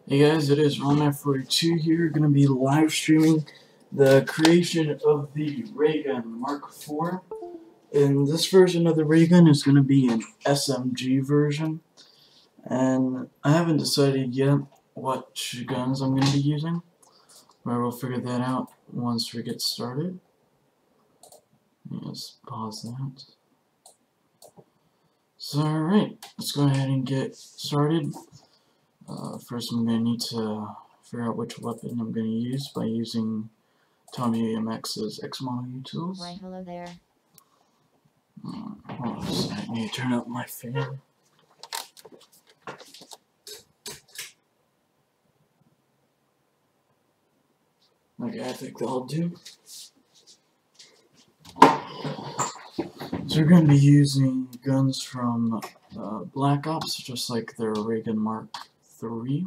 Hey guys, it is RonF42 here, going to be live streaming the creation of the ray gun Mark IV. And this version of the ray gun is going to be an SMG version. And I haven't decided yet what guns I'm going to be using, but we'll figure that out once we get started. Let's pause that. So alright, let's go ahead and get started. First I'm going to need to figure out which weapon I'm going to use by using Tommy AMX's X-Model utils. Why, hello there. Hold on a second, I need to turn up my fan. Okay, I think that'll do. So we're going to be using guns from Black Ops, just like their ray gun Mark III.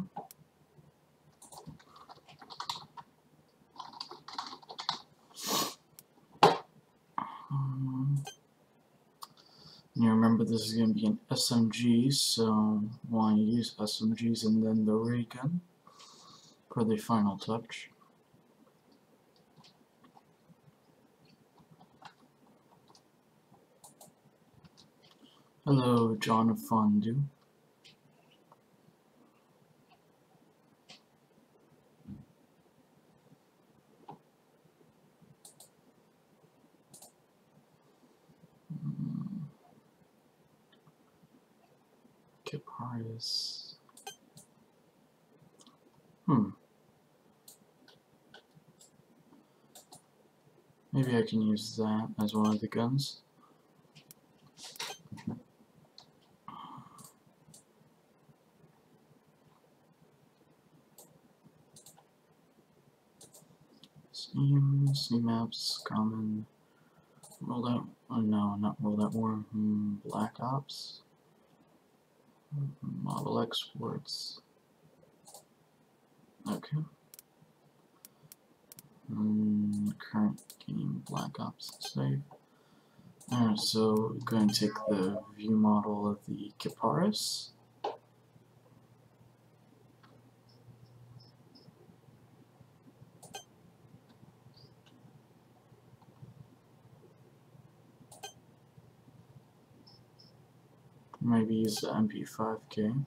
You remember this is going to be an SMG, so want to use SMGs and then the ray gun for the final touch. Hello, John of Fondue. Kiparis. Maybe I can use that as one of the guns. Steam maps, common, rolled out, oh no, not rolled out war, Black Ops, model exports, okay, current game, Black Ops save. Alright, so we're going to take the view model of the Kiparis. Maybe use the MP5K.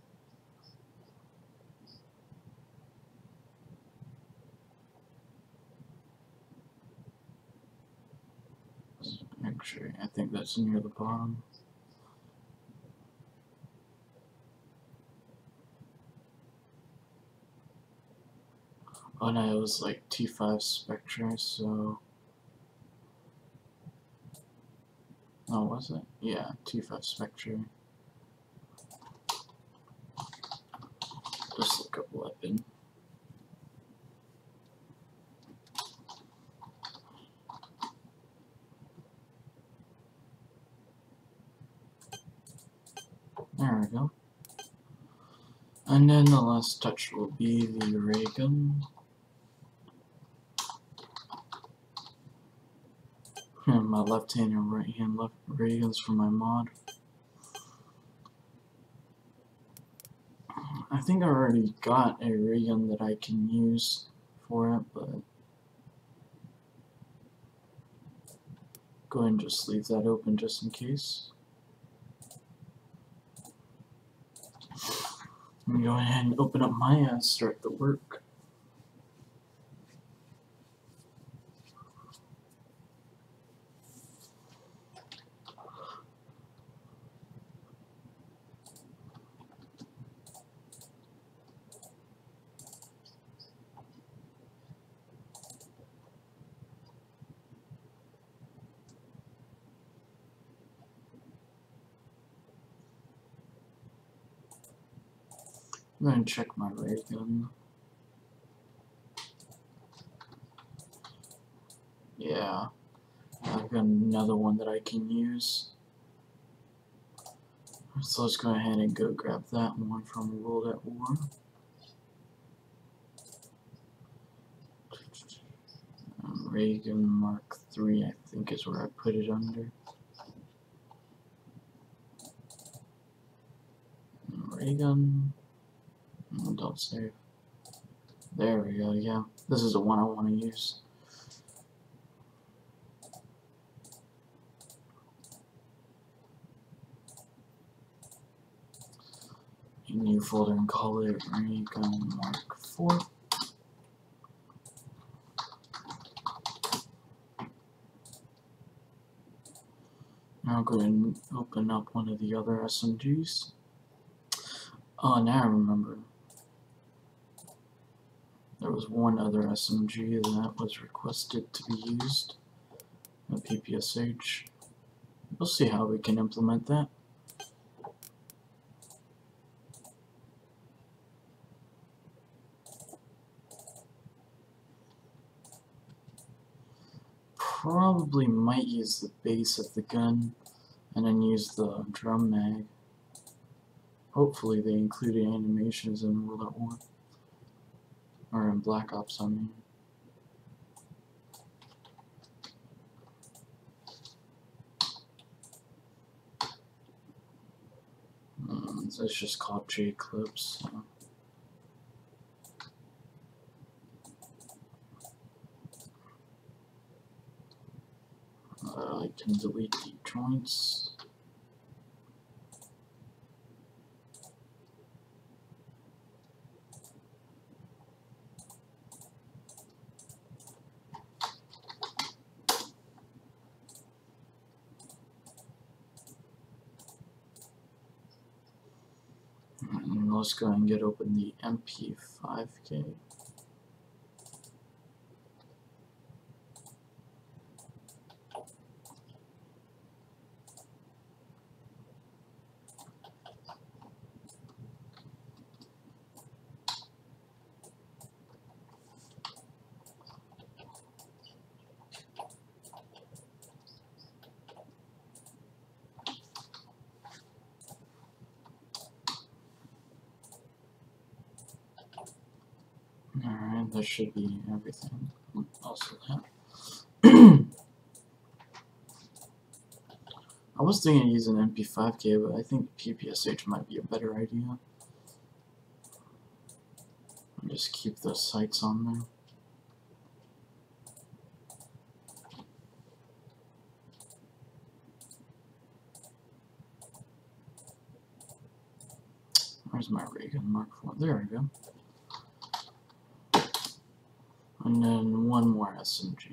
Actually, I think that's near the bottom. Oh no, it was like T5 Spectre, so... Oh, was it? Yeah, T5 Spectre. Just look up weapon. There we go. And then the last touch will be the ray gun. My left hand and right hand ray guns for my mod. I think I already got a ray gun that I can use for it, but go ahead and just leave that open just in case. Let me go ahead and open up my and start the work. I'm going to check my ray gun. Yeah, I've got another one that I can use. So let's go ahead and go grab that one from World at War. Ray gun Mark III, I think is where I put it under. Ray gun. Don't save. There we go, yeah. This is the one I want to use. A new folder and call it Raygun Mark 4. Now go ahead and open up one of the other SMGs. Oh, now I remember. There was one other SMG that was requested to be used. A PPSH. We'll see how we can implement that. Probably might use the base of the gun and then use the drum mag. Hopefully they included animations in World at War. Or in Black Ops, I mean. It's just called J-Clips. So. I can delete the joints. And let's go ahead and get open the MP5K. Alright, that should be everything. Also that. I was thinking of using MP5K, but I think PPSH might be a better idea. I'll just keep the sights on there. Where's my Raygun Mark 4? There we go. And then one more SMG.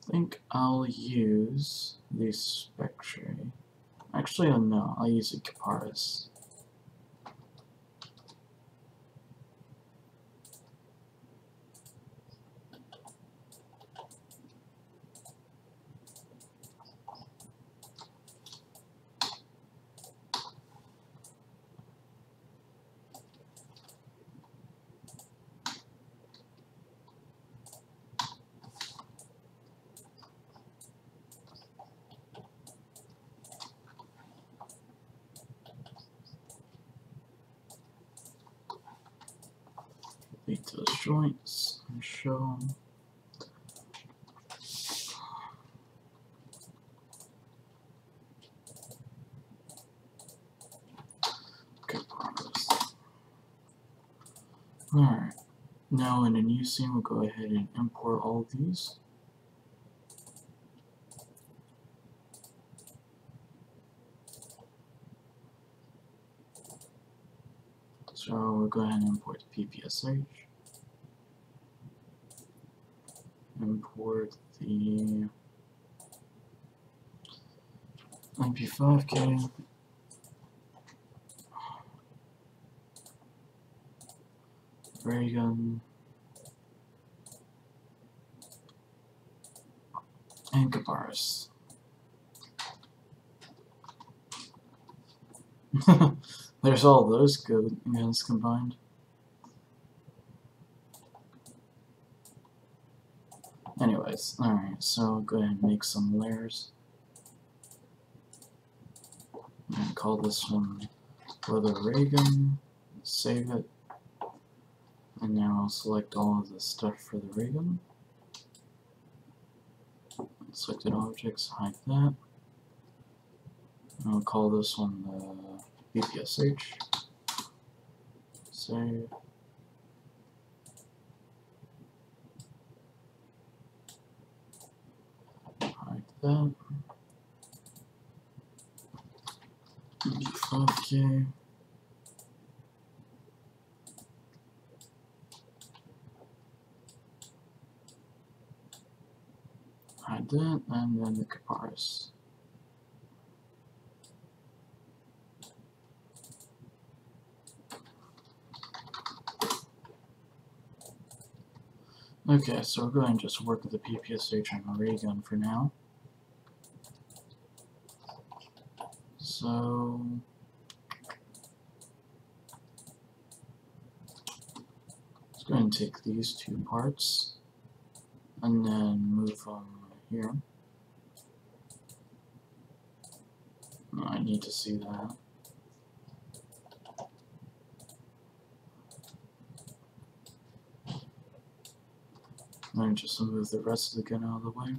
I think I'll use the Spectre. Actually, no, I'll use the Caparis. Delete those joints and show them. Okay, progress. Alright, now in a new scene, we'll go ahead and import all of these. So we'll go ahead and import the PPSH. Import the MP5K. Raygun. And Caparis. There's all those guns combined. Anyways, alright, so go ahead and make some layers. And call this one Brother Raygun. Save it. And now I'll select all of the stuff for the Raygun. Selected objects, hide that. And I'll call this one the BPSH. Save. Like that. 5K. Hide that, and then the Caparis. Okay, so we'll go ahead and just work with the PPSH on the ray gun for now. So let's go ahead and take these two parts and then move them here. I need to see that. And just move the rest of the gun out of the way.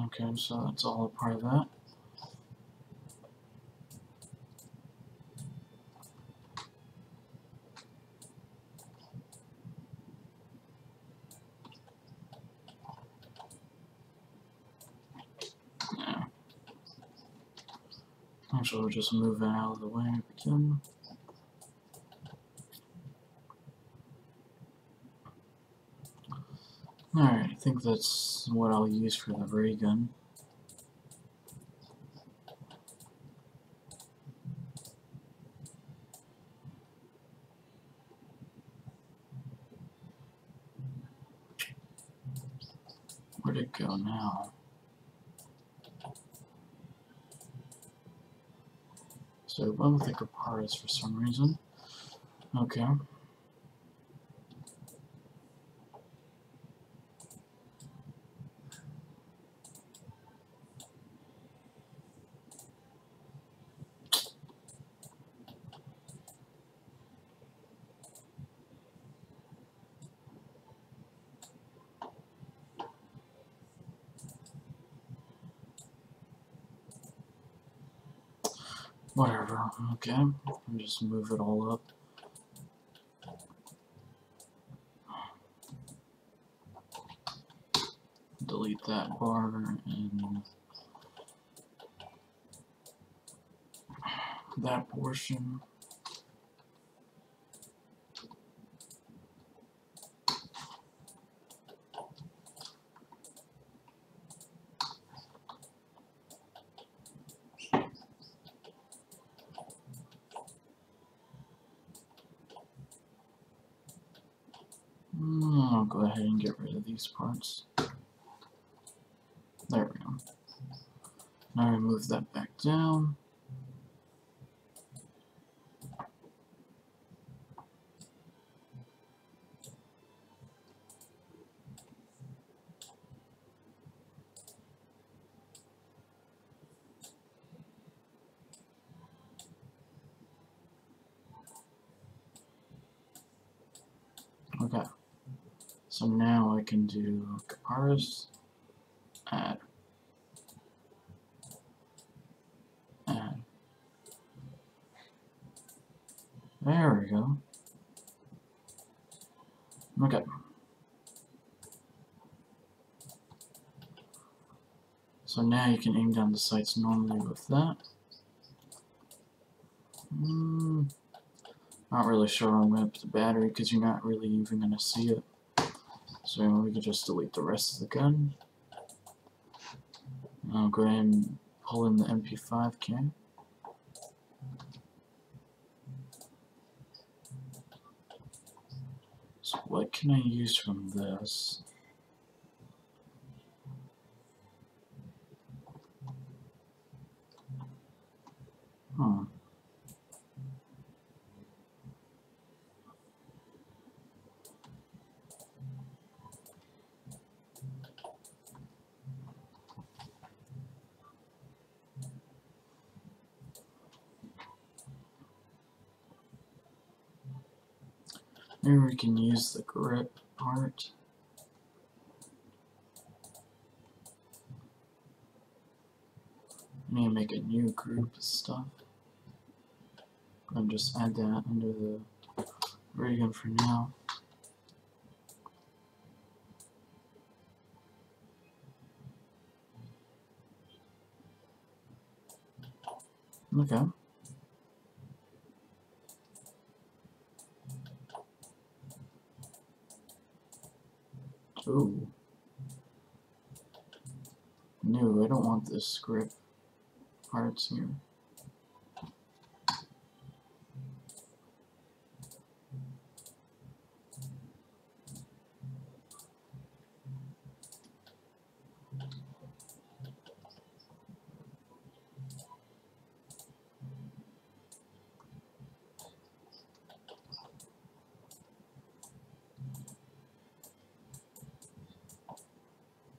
Okay, so that's all a part of that. Yeah. Actually, we'll just move that out of the way again. Alright, I think that's what I'll use for the ray gun. Where'd it go now? So it went with the Caparis for some reason. Okay. Whatever, okay. I'll just move it all up. Delete that bar and that portion. I'll go ahead and get rid of these parts. There we go. Now remove that back down. Okay. So now I can do Caparis, add. There we go. Okay. So now you can aim down the sights normally with that. Not really sure where I'm going to put the battery because you're not really even going to see it. So we can just delete the rest of the gun. I'll go ahead and pull in the MP5 can. So what can I use from this? Maybe we can use the grip part. I need to make a new group of stuff. And just add that under the ray gun for now. Okay. Ooh. No, I don't want this grip parts here.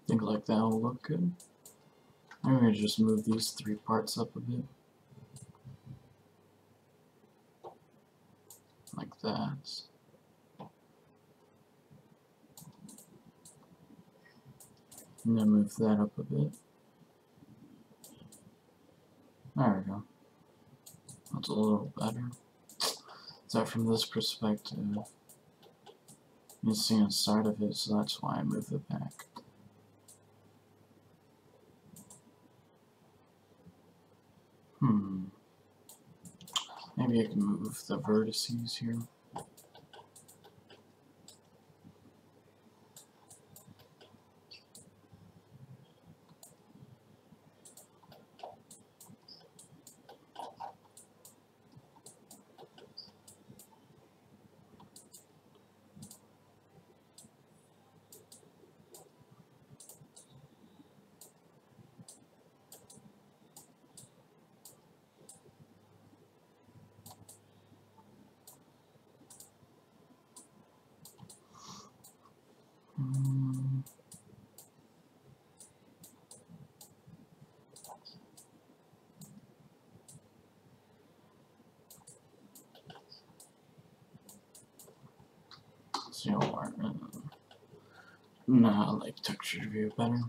Think like that will look good. I'm going to just move these three parts up a bit. Like that. And then move that up a bit. There we go. That's a little better. So from this perspective, you can see inside of it, so that's why I moved it back. Maybe I can move the vertices here. See what? No, I like texture view better.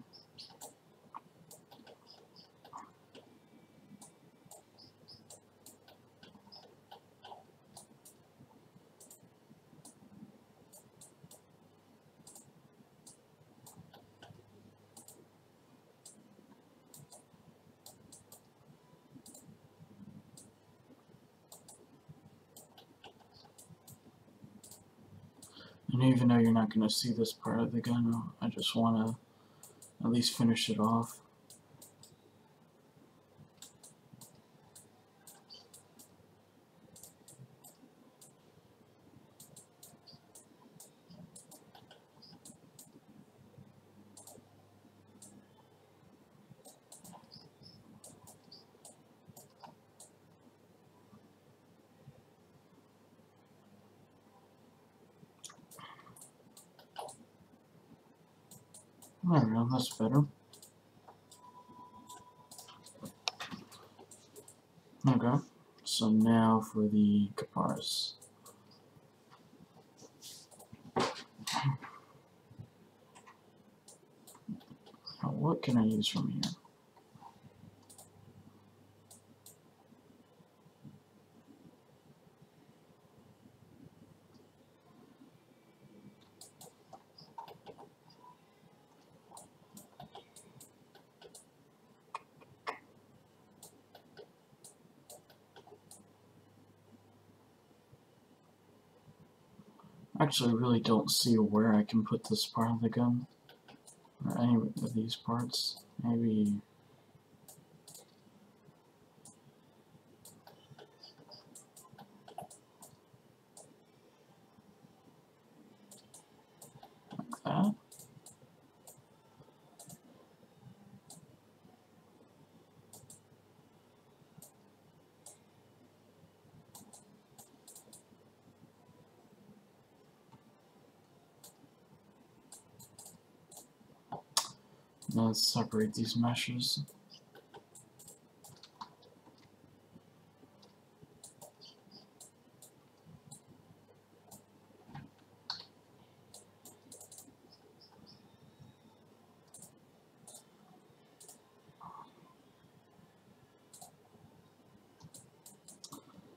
And even though you're not going to see this part of the gun, I just want to at least finish it off. There we go, that's better. Okay, so now for the Caparis. Now what can I use from here? Actually, really don't see where I can put this part of the gun, or any of these parts. Maybe... that? Now let's separate these meshes.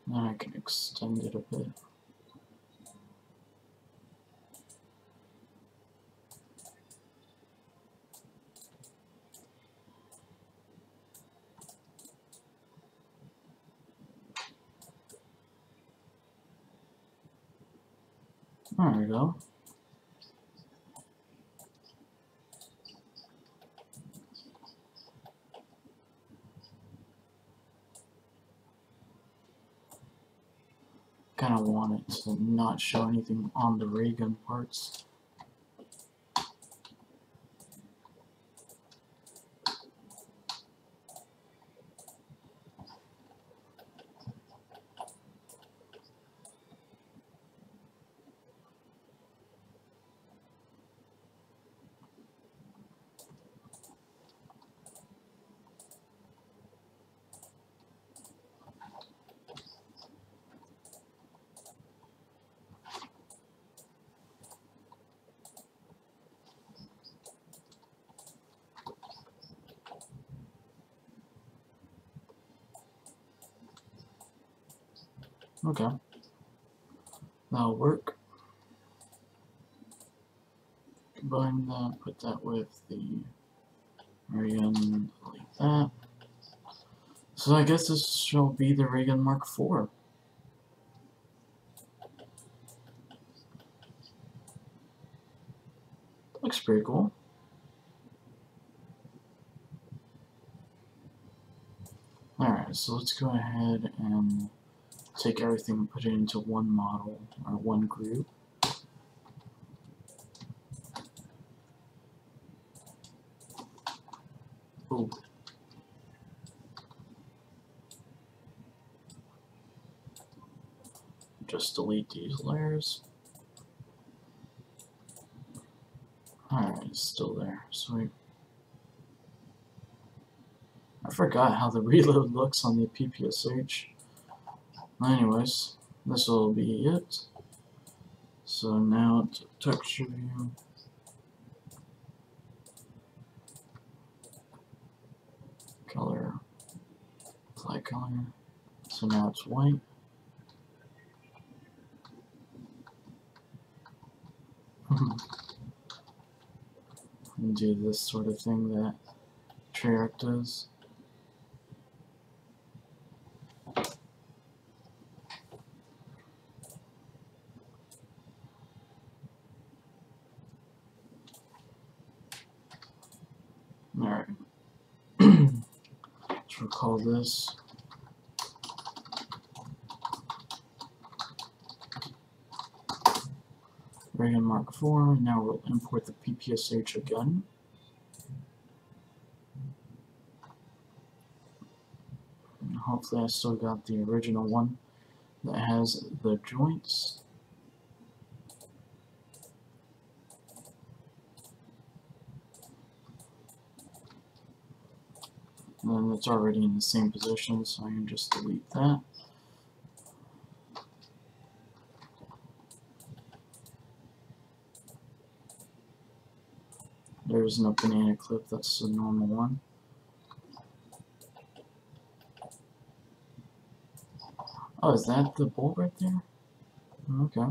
Now I can extend it a bit. There we go. Kind of want it to not show anything on the ray gun parts. Okay, that'll work. Combine that, put that with the ray gun, like that. So I guess this shall be the ray gun Mark IV. Looks pretty cool. Alright, so let's go ahead and take everything and put it into one model, or one group. Ooh. Just delete these layers. Alright, it's still there. Sweet. I forgot how the reload looks on the PPSH. Anyways, this will be it. So now to texture view. Color. Apply color. So now it's white. And do this sort of thing that Treyarch does. Alright. Let's recall this. Ray gun Mark IV. Now we'll import the PPSH again. And hopefully I still got the original one that has the joints. And then it's already in the same position, so I can just delete that. There's no banana clip, that's the normal one. Oh, is that the bolt right there? Okay.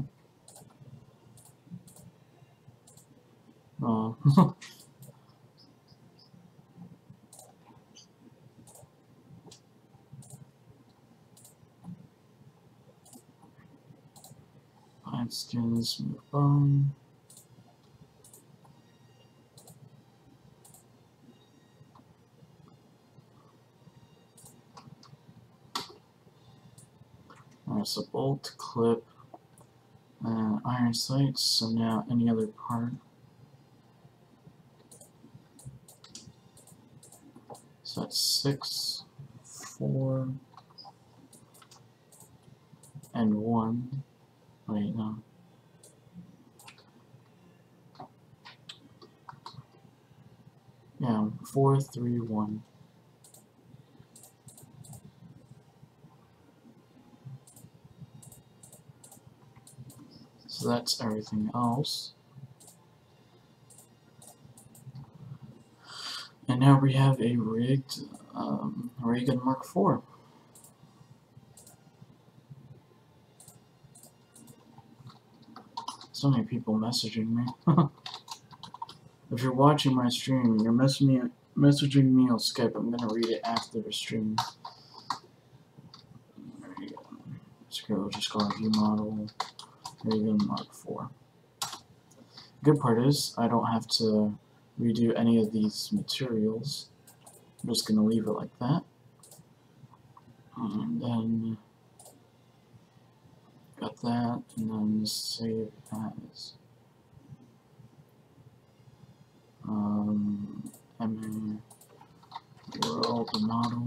Oh. Side skins, move by. There's a bolt, clip, and iron sights. So now any other part. So that's 6, 4, and 1. Wait, no. Yeah, 4, 3, 1. So that's everything else. And now we have a rigged ray gun Mark IV. So many people messaging me. If you're watching my stream, you're messaging me on Skype. I'm gonna read it after the stream. There you go. We'll just call it view model ray gun Mark IV. Good part is I don't have to redo any of these materials. I'm just gonna leave it like that. And then got that, and then save as MA world model,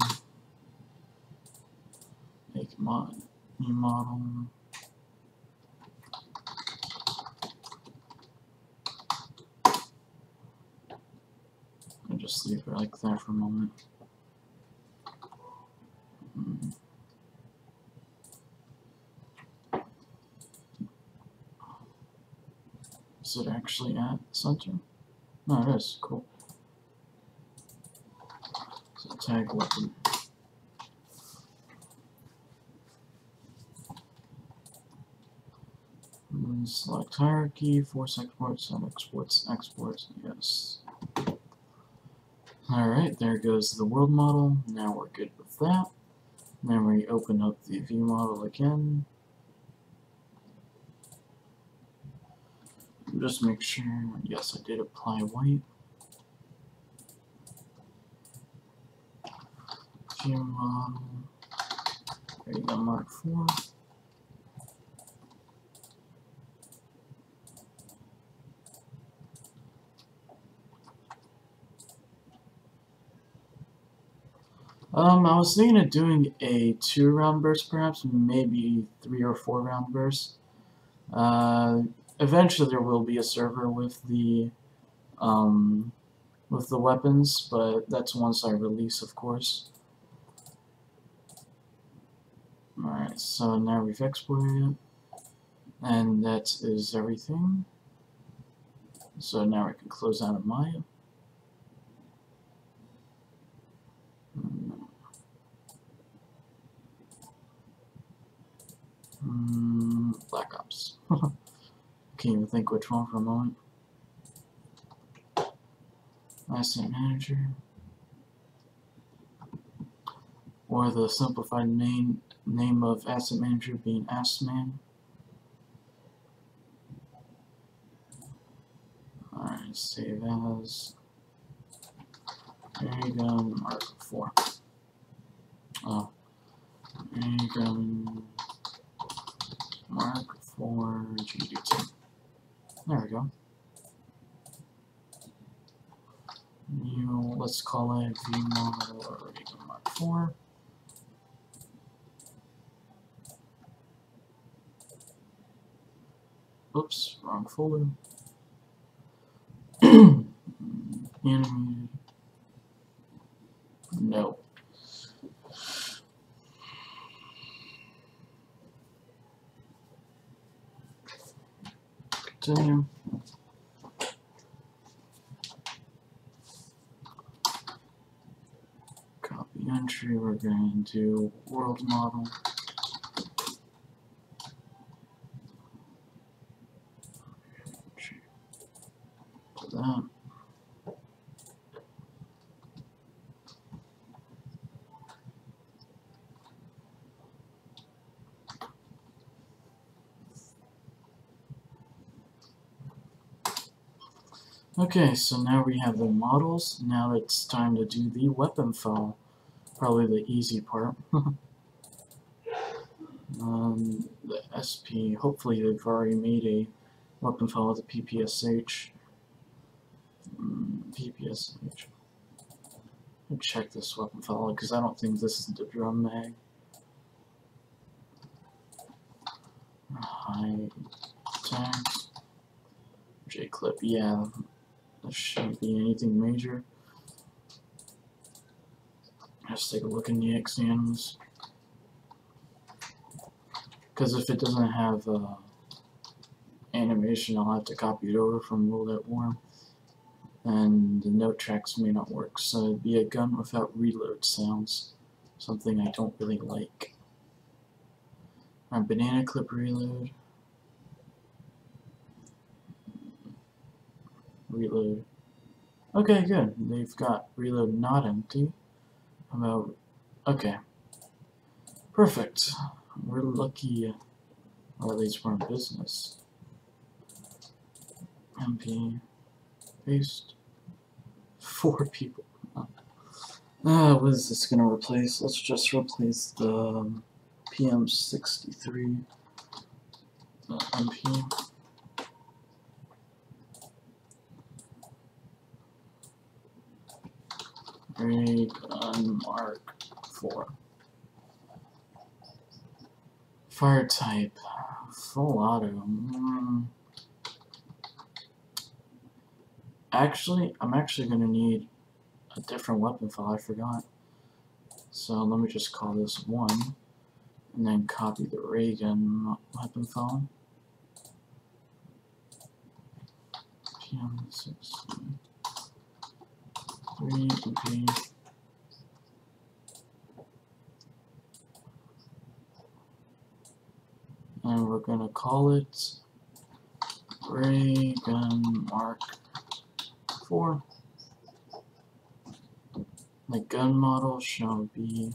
make new model. And just leave it like that for a moment. Is it actually at center? No, it is. Cool. So tag weapon. And select hierarchy, force exports, and exports, yes. Alright, there goes the world model. Now we're good with that. Then we open up the view model again. Just make sure, yes, I did apply white. View model. There you go, Mark IV. I was thinking of doing a 2-round burst, perhaps, maybe 3 or 4 round burst. Eventually there will be a server with the weapons, but that's once I release, of course. Alright, so now we've exported it, and that is everything. So now we can close out of Maya. Black Ops. Can't even think which one for a moment. Asset Manager. Or the simplified name of Asset Manager being AssMan. Alright, save as. Ray gun Mark IV. Oh. Ray gun Mark IV GD2. There we go. New, let's call it view model or Ray gun Mark IV. Oops, wrong folder. Animated. No. Continue. Copy entry. We're going to do world model. Put that. Okay, so now we have the models. Now it's time to do the weapon file. Probably the easy part. The SP, hopefully they've already made a weapon file with a PPSH. PPSH. Let me check this weapon file because I don't think this is the drum mag. High tags. J clip, yeah. There shouldn't be anything major. Let's take a look in the exams. Because if it doesn't have animation, I'll have to copy it over from World at War. And the note tracks may not work, so it'd be a gun without reload sounds. Something I don't really like. Our banana clip reload. Reload. Okay, good. They've got reload not empty. How about... Okay. Perfect. We're lucky, or at least we're in business. MP. Paste. 4 people. What is this gonna replace? Let's just replace the PM63 MP. Ray gun Mark 4. Fire type. Full auto. Actually, I'm actually gonna need a different weapon file, I forgot. So let me just call this 1 and then copy the ray gun weapon file. PM63 MP. And we're gonna call it ray gun Mark 4. The gun model shall be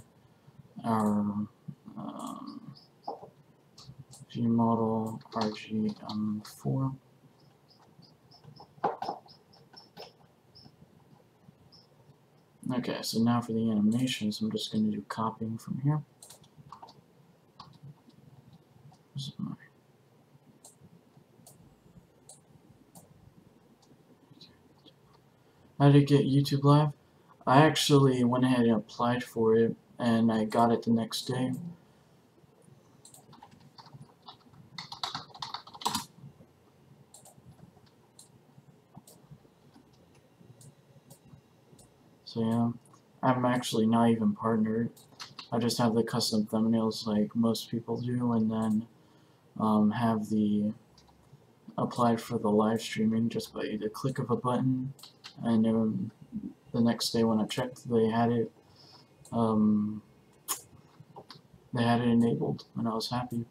our G model RGM4. Okay, so now for the animations, I'm just going to do copying from here. How to get YouTube Live? I actually went ahead and applied for it, and I got it the next day. So yeah, I'm actually not even partnered. I just have the custom thumbnails like most people do, and then have the applied for the live streaming just by the click of a button. And the next day when I checked, they had it enabled, and I was happy.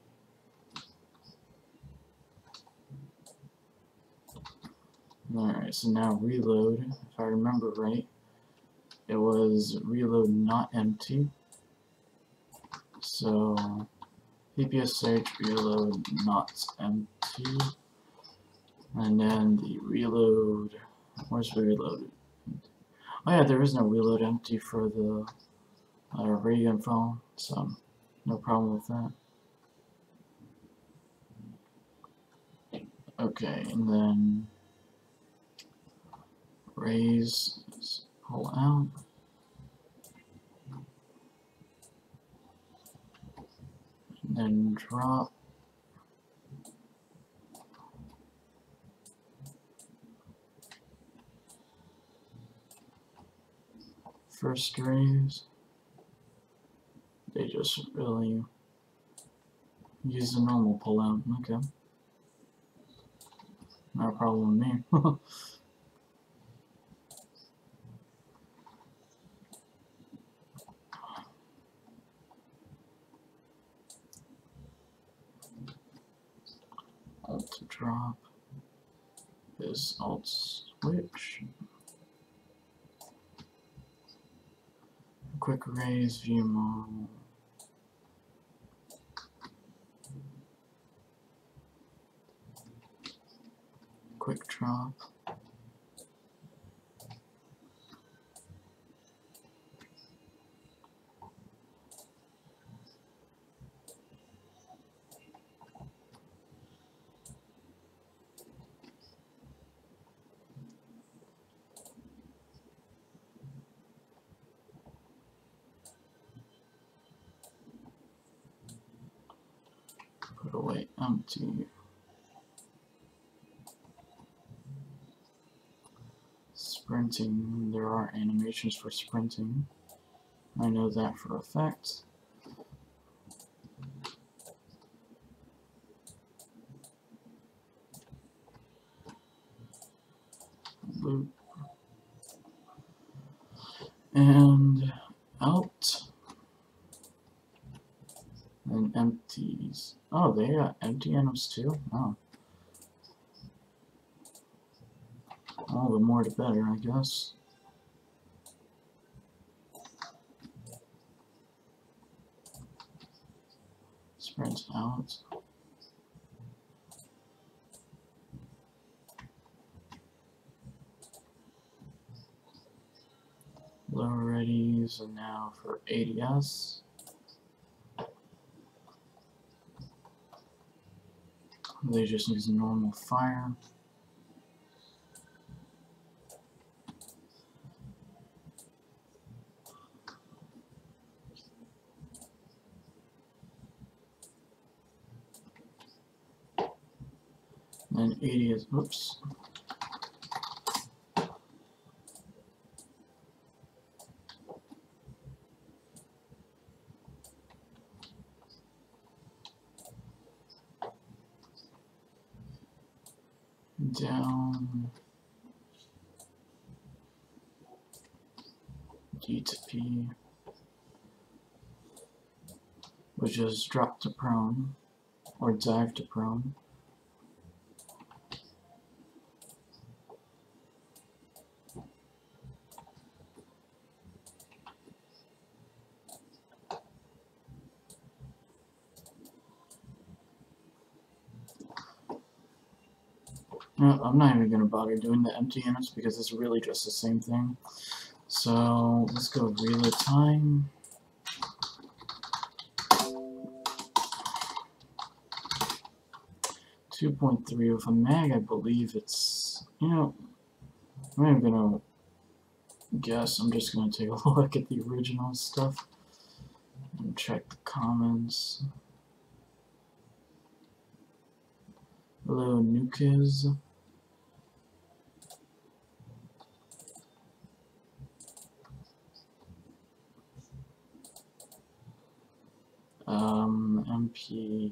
Alright, so now reload, if I remember right, it was reload not empty. So PPSH reload not empty. And then the reload, where's the reload? Oh yeah, there is no reload empty for the ray gun phone, so no problem with that. Okay, and then raise, pull out. And then drop. First raise. They just really use the normal pull out. Okay. Not a problem with me. Alt to drop is alt switch. Quick raise view model. Quick drop. Put away empty. Sprinting, there are animations for sprinting. I know that for a fact. Loop. And out. And empties. Oh, they got empty items too? Oh. All the more the better, I guess. Sprint out. Low readies, and now for ADS. They just use normal fire. And 80 is, oops. Down. D to P. Which is drop to prone, or dive to prone. No, I'm not even going to bother doing the empty units because it's really just the same thing. So let's go reload time. .3 with a mag, I believe it's, you know, I'm not even gonna guess, I'm just gonna take a look at the original stuff and check the comments. Hello, Nukiz. MP,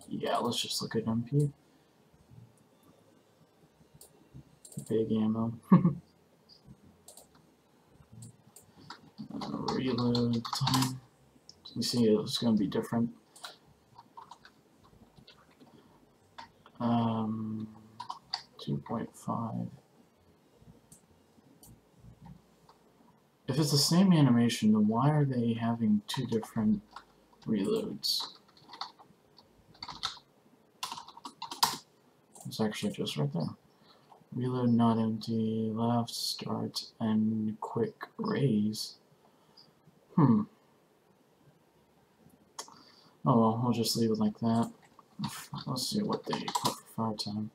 yeah, let's just look at MP. Big ammo. Reload time. You see, it's going to be different. 2.5. If it's the same animation, then why are they having two different reloads? It's actually just right there. Reload not empty, left, start, and quick raise. Oh well, I'll just leave it like that. Let's see what they put for fire time.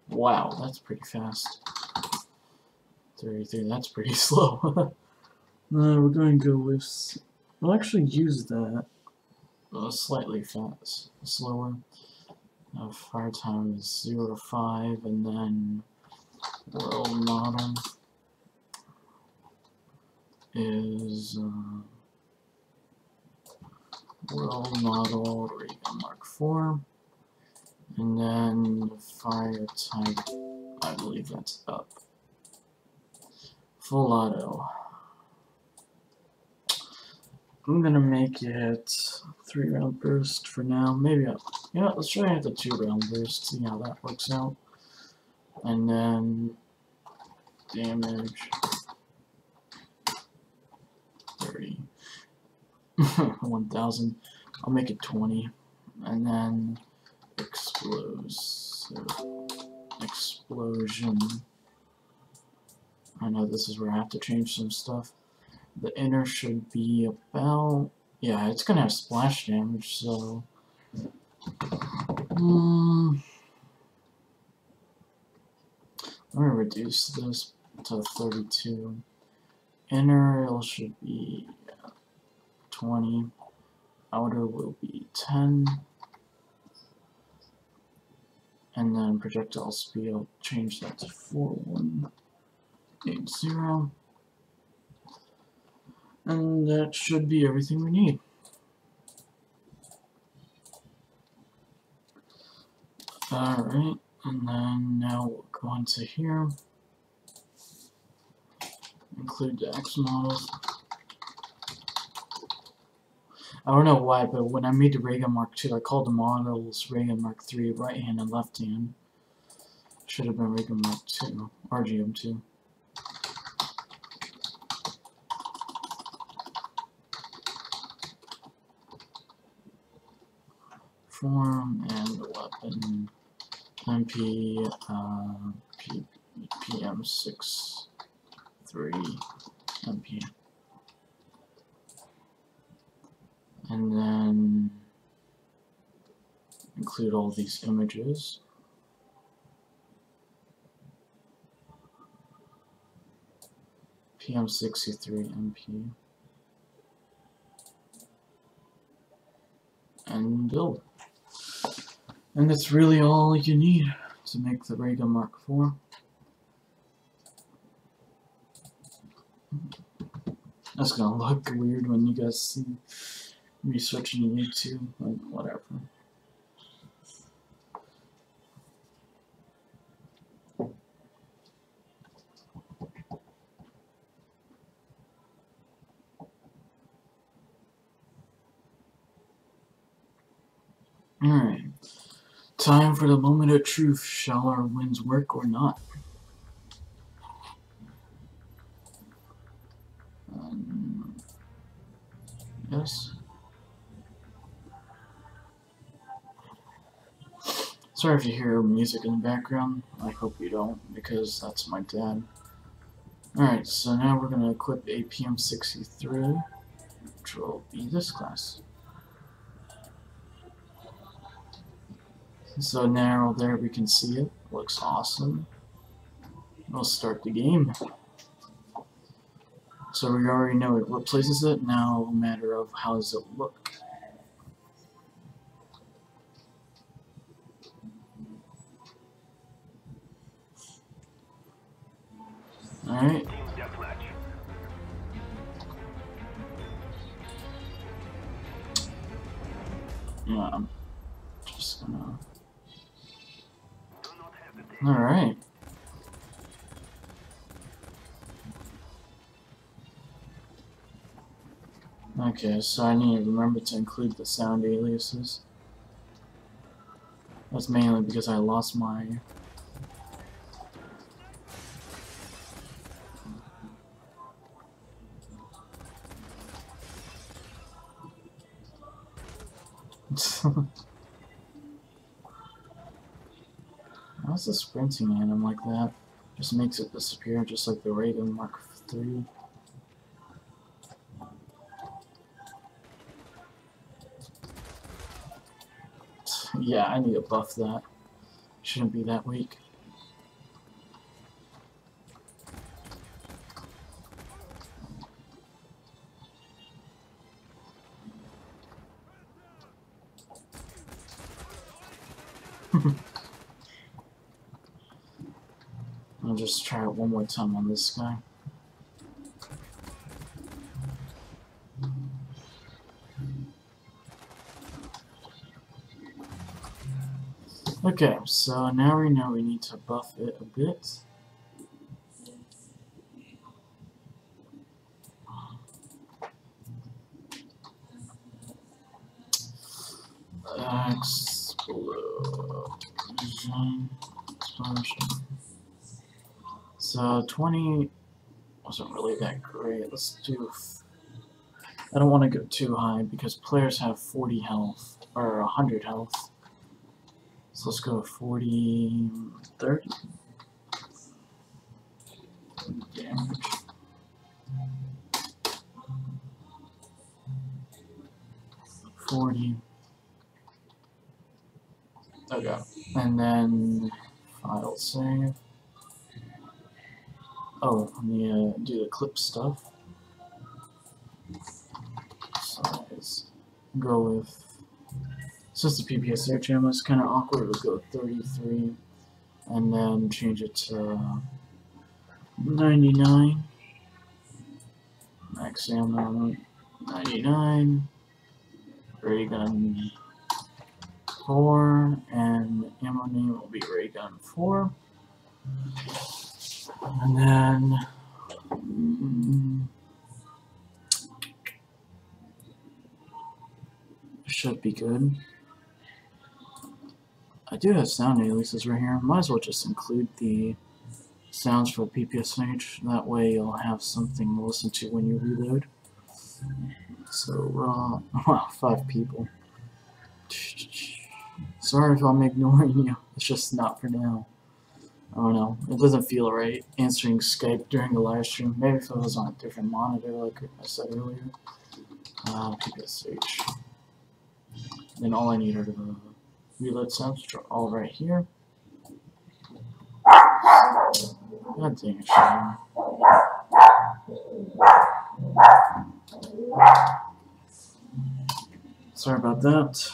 Wow, that's pretty fast. 33, that's pretty slow. We're going to go with... We'll actually use that. Slightly fast, slower. Fire time is 0 to 5, and then world model is world model Reagan Mark 4, and then fire type, I believe that's up. Full auto. I'm gonna make it 3-round burst for now. Maybe let's try it the 2-round burst, see how that works out. And then damage 30. 1000. I'll make it 20. And then explosion. I know this is where I have to change some stuff. The inner should be about, yeah, it's gonna have splash damage, so let me reduce this to 32. Inner it should be 20. Outer will be 10. and then projectile speed, I'll change that to 4180, and that should be everything we need. Alright, and then now we'll go into here, include the X models. I don't know why, but when I made the Ray Gun Mark II, I called the models Ray Gun Mark III right hand and left hand. Should have been Ray Gun Mark II, RGM2. Form and weapon MP PM63 MP. And then include all these images. PM63 MP. And build. And that's really all you need to make the Ray Gun Mark IV. That's gonna look weird when you guys see me switching to YouTube, but whatever. Alright. Time for the moment of truth. Shall our winds work or not? Yes. Sorry if you hear music in the background. I hope you don't, because that's my dad. Alright, so now we're going to equip a PM63, which will be this class. So now there we can see it. Looks awesome. We'll start the game. So we already know it replaces it. Now a matter of how does it look. Alright. Yeah, I'm just gonna... Alright. Okay, so I need to remember to include the sound aliases. That's mainly because I lost my... How's the sprinting item like that? Just makes it disappear, just like the Ray Gun Mark III. Yeah, I need to buff that. Shouldn't be that weak. I'll just try it one more time on this guy. Okay, so now we know we need to buff it a bit. Explosion. So 20 wasn't really that great. Let's do... I don't want to go too high because players have 40 health, or 100 health. So let's go 40, 30. Damage. $40. Okay. And then file save. Oh, let me do the clip stuff. Size. Go with Since the PPS channel is kind of awkward, we'll go 33 and then change it to 99. Max ammo 99. Ray gun 4, and ammo name will be Ray gun 4. And then should be good. I do have sound aliases right here. Might as well just include the sounds for PPSH. That way you'll have something to listen to when you reload. So wow, 5 people. Sorry if I'm ignoring you. It's just not for now. I don't know. It doesn't feel right answering Skype during the live stream. Maybe if it was on a different monitor, like I said earlier. PPSH. Then all I need are the reload sounds, which are all right here. God dang it, Sharon. Sorry about that.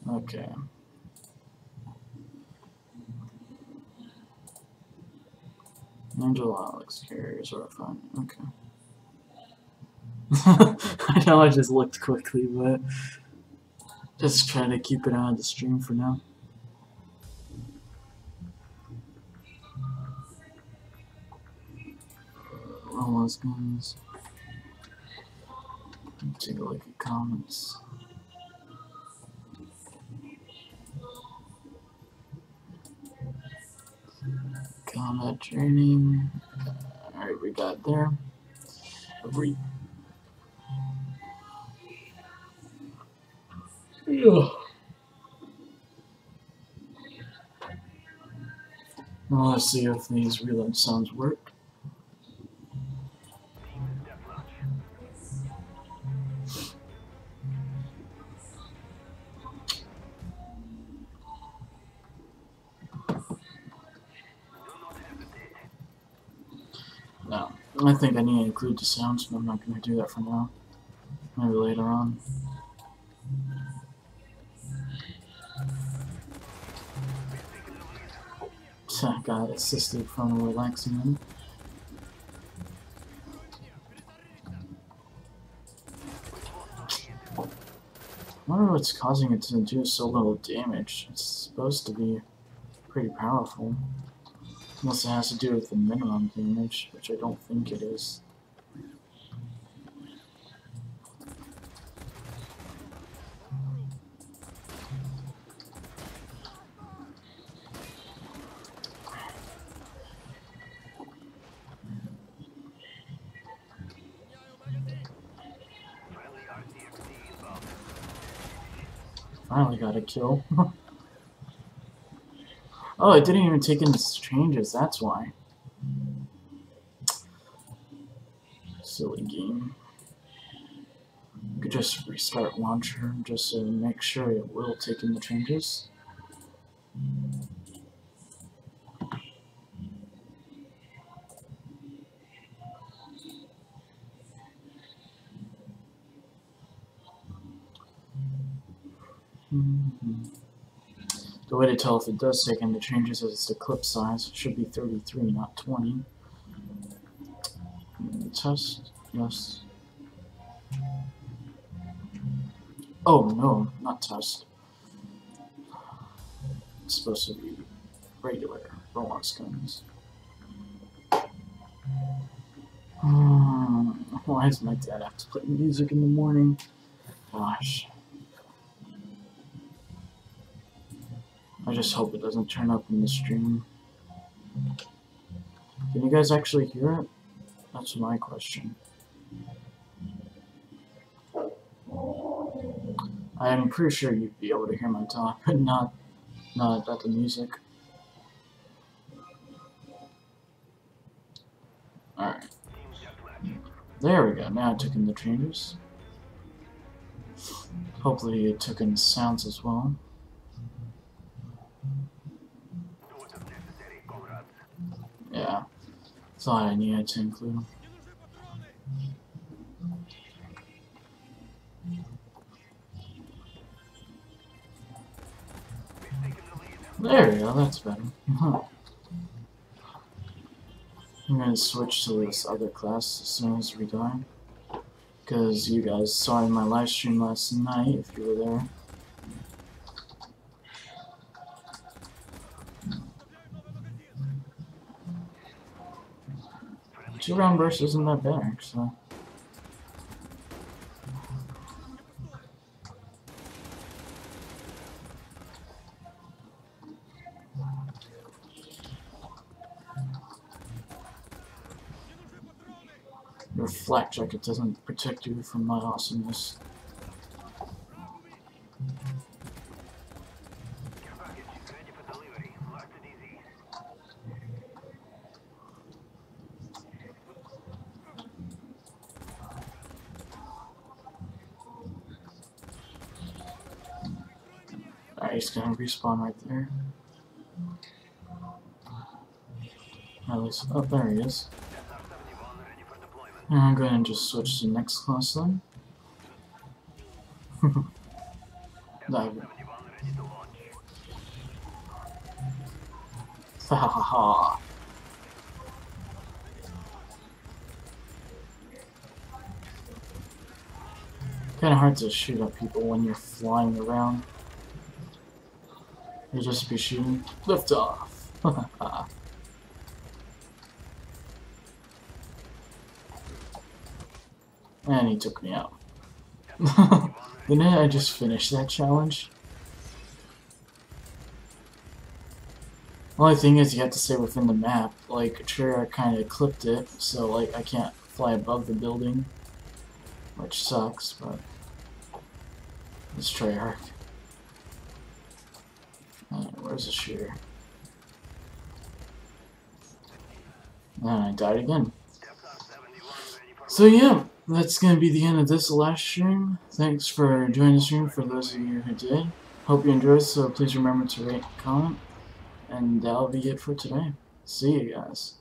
Okay. Angela Alex carriers are fine. Okay. I know I just looked quickly, but just trying to keep it out of the stream for now. All those guns. Take a look at comments. Combat training. Alright, we got there. Well, let's see if these reload sounds work. No, I think I need to include the sounds, but I'm not going to do that for now. Maybe later on. Got assisted from relaxing them. I wonder what's causing it to do so little damage. It's supposed to be pretty powerful. Unless it has to do with the minimum damage, which I don't think it is. Finally got a kill. Oh, it didn't even take in the changes, that's why. Silly game. You could just restart launcher just to make sure it will take in the changes. The way to tell if it does take in the changes is the clip size. It should be 33, not 20. Test, yes. Oh no, not test. It's supposed to be regular roll-on guns. Why does my dad have to play music in the morning? Gosh. I just hope it doesn't turn up in the stream. Can you guys actually hear it? That's my question. I'm pretty sure you'd be able to hear my talk, but not about the music. Alright. There we go, now it took in the changes. Hopefully it took in the sounds as well. Yeah, that's all I needed to include. There we go, that's better. I'm gonna switch to this other class as soon as we die. Because you guys saw in my live stream last night, if you were there. Two-round burst isn't that bad, actually. Your flak jacket doesn't protect you from my awesomeness. Alright, he's gonna respawn right there. At least, oh, there he is. And I'm going to just switch to the next class then. Ha ha ha. Kinda hard to shoot at people when you're flying around. You just be shooting. Lift off. And he took me out. Didn't I just finish that challenge? Only thing is you have to stay within the map. Like, Treyarch kinda clipped it, so like I can't fly above the building. Which sucks, but it's Treyarch. Where's the shooter? And I died again. So yeah, that's gonna be the end of this live stream. Thanks for joining the stream for those of you who did. Hope you enjoyed, so please remember to rate and comment. And that'll be it for today. See you guys.